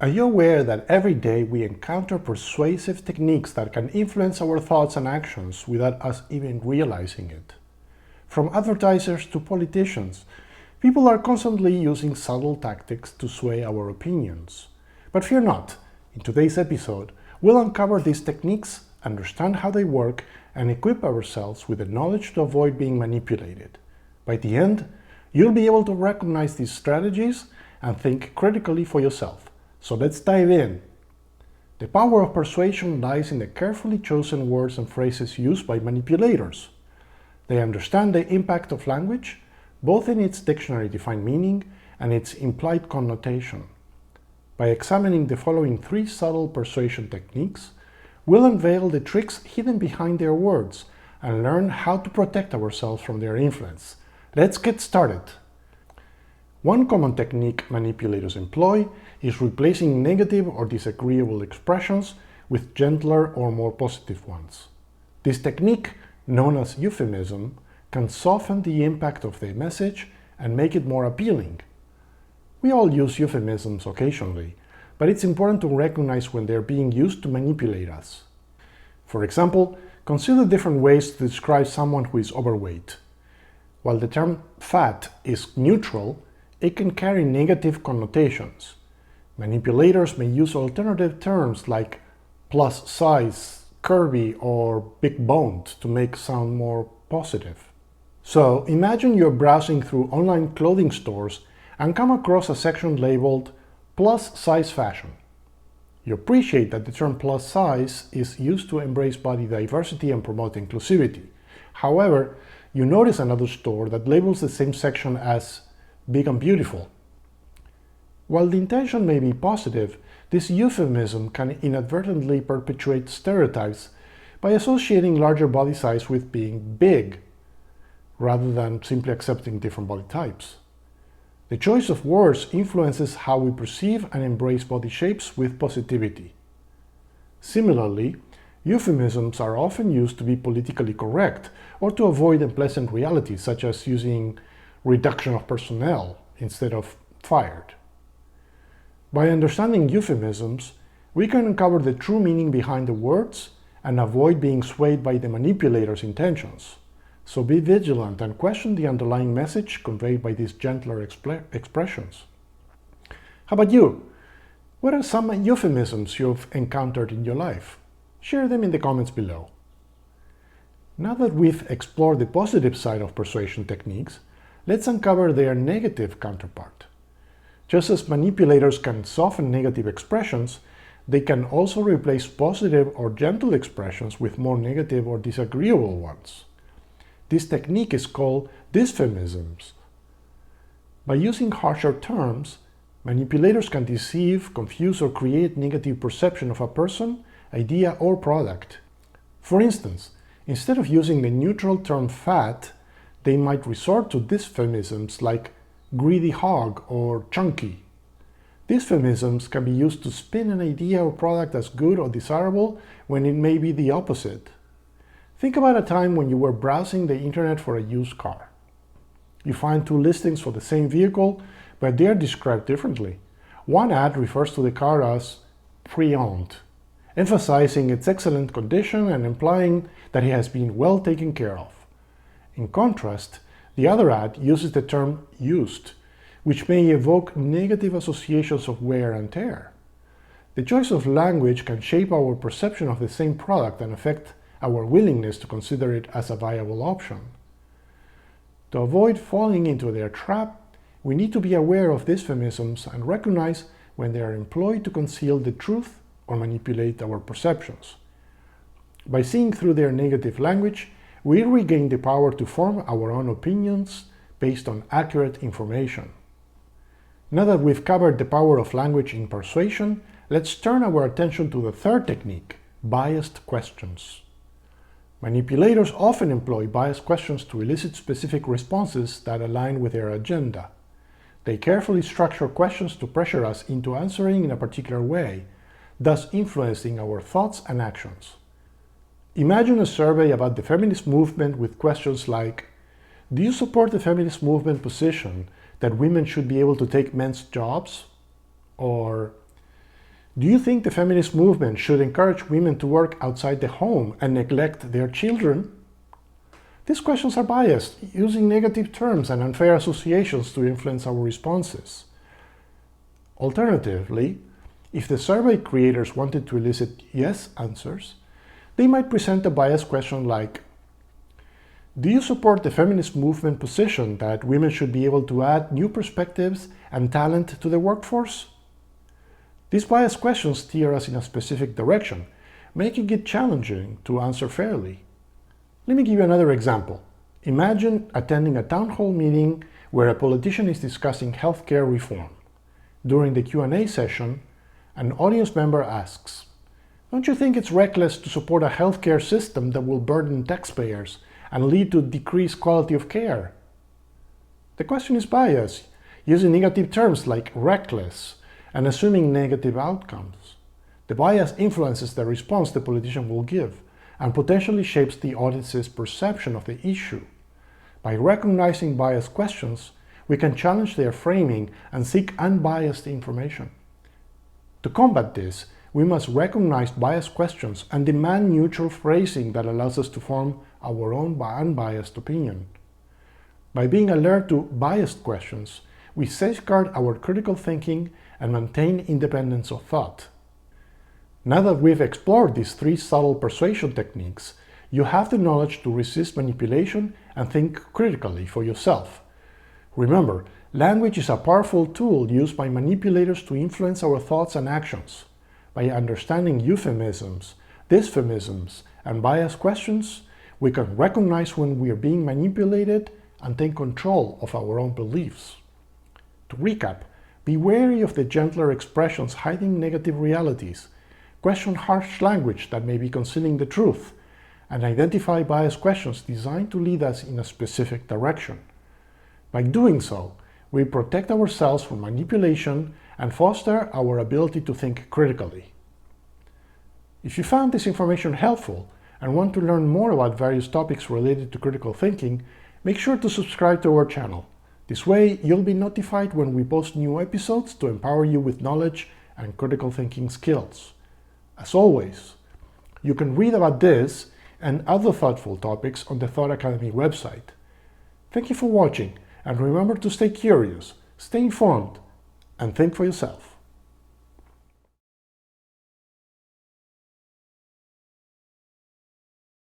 Are you aware that every day we encounter persuasive techniques that can influence our thoughts and actions without us even realizing it? From advertisers to politicians, people are constantly using subtle tactics to sway our opinions. But fear not, in today's episode, we'll uncover these techniques, understand how they work, and equip ourselves with the knowledge to avoid being manipulated. By the end, you'll be able to recognize these strategies and think critically for yourself. So let's dive in. The power of persuasion lies in the carefully chosen words and phrases used by manipulators. They understand the impact of language, both in its dictionary-defined meaning and its implied connotation. By examining the following 3 subtle persuasion techniques, we'll unveil the tricks hidden behind their words and learn how to protect ourselves from their influence. Let's get started. One common technique manipulators employ is replacing negative or disagreeable expressions with gentler or more positive ones. This technique, known as euphemism, can soften the impact of the message and make it more appealing. We all use euphemisms occasionally, but it's important to recognize when they're being used to manipulate us. For example, consider different ways to describe someone who is overweight. While the term fat is neutral, it can carry negative connotations. Manipulators may use alternative terms like plus size, curvy, or big boned to make sound more positive. So imagine you're browsing through online clothing stores and come across a section labeled plus size fashion. You appreciate that the term plus size is used to embrace body diversity and promote inclusivity. However, you notice another store that labels the same section as big and beautiful. While the intention may be positive, this euphemism can inadvertently perpetuate stereotypes by associating larger body size with being big, rather than simply accepting different body types. The choice of words influences how we perceive and embrace body shapes with positivity. Similarly, euphemisms are often used to be politically correct or to avoid unpleasant realities, such as using reduction of personnel instead of fired. By understanding euphemisms, we can uncover the true meaning behind the words and avoid being swayed by the manipulator's intentions. So be vigilant and question the underlying message conveyed by these gentler expressions. How about you? What are some euphemisms you've encountered in your life? Share them in the comments below. Now that we've explored the positive side of persuasion techniques, let's uncover their negative counterpart. Just as manipulators can soften negative expressions, they can also replace positive or gentle expressions with more negative or disagreeable ones. This technique is called dysphemisms. By using harsher terms, manipulators can deceive, confuse, or create negative perception of a person, idea, or product. For instance, instead of using the neutral term fat, they might resort to dysphemisms like greedy hog or chunky. Dysphemisms can be used to spin an idea or product as good or desirable when it may be the opposite. Think about a time when you were browsing the internet for a used car. You find 2 listings for the same vehicle, but they are described differently. One ad refers to the car as pre-owned, emphasizing its excellent condition and implying that it has been well taken care of. In contrast, the other ad uses the term used, which may evoke negative associations of wear and tear. The choice of language can shape our perception of the same product and affect our willingness to consider it as a viable option. To avoid falling into their trap, we need to be aware of dysphemisms and recognize when they are employed to conceal the truth or manipulate our perceptions. By seeing through their negative language, we regain the power to form our own opinions based on accurate information. Now that we've covered the power of language in persuasion, let's turn our attention to the third technique, biased questions. Manipulators often employ biased questions to elicit specific responses that align with their agenda. They carefully structure questions to pressure us into answering in a particular way, thus influencing our thoughts and actions. Imagine a survey about the feminist movement with questions like, do you support the feminist movement position that women should be able to take men's jobs? Or, Do you think the feminist movement should encourage women to work outside the home and neglect their children? These questions are biased, using negative terms and unfair associations to influence our responses. Alternatively, if the survey creators wanted to elicit yes answers, they might present a biased question like, do you support the feminist movement position that women should be able to add new perspectives and talent to the workforce? These biased questions steer us in a specific direction, making it challenging to answer fairly. Let me give you another example. Imagine attending a town hall meeting where a politician is discussing healthcare reform. During the Q&A session, an audience member asks, "Don't you think it's reckless to support a healthcare system that will burden taxpayers and lead to decreased quality of care?" The question is biased, using negative terms like reckless and assuming negative outcomes. The bias influences the response the politician will give and potentially shapes the audience's perception of the issue. By recognizing biased questions, we can challenge their framing and seek unbiased information. To combat this, we must recognize biased questions and demand neutral phrasing that allows us to form our own unbiased opinion. By being alert to biased questions, we safeguard our critical thinking and maintain independence of thought. Now that we've explored these three subtle persuasion techniques, you have the knowledge to resist manipulation and think critically for yourself. Remember, language is a powerful tool used by manipulators to influence our thoughts and actions. By understanding euphemisms, dysphemisms, and biased questions, we can recognize when we are being manipulated and take control of our own beliefs. To recap, be wary of the gentler expressions hiding negative realities, question harsh language that may be concealing the truth, and identify biased questions designed to lead us in a specific direction. By doing so, we protect ourselves from manipulation and foster our ability to think critically. If you found this information helpful and want to learn more about various topics related to critical thinking, make sure to subscribe to our channel. This way, you'll be notified when we post new episodes to empower you with knowledge and critical thinking skills. As always, you can read about this and other thoughtful topics on the Thought Academy website. Thank you for watching, and remember to stay curious, stay informed, and think for yourself.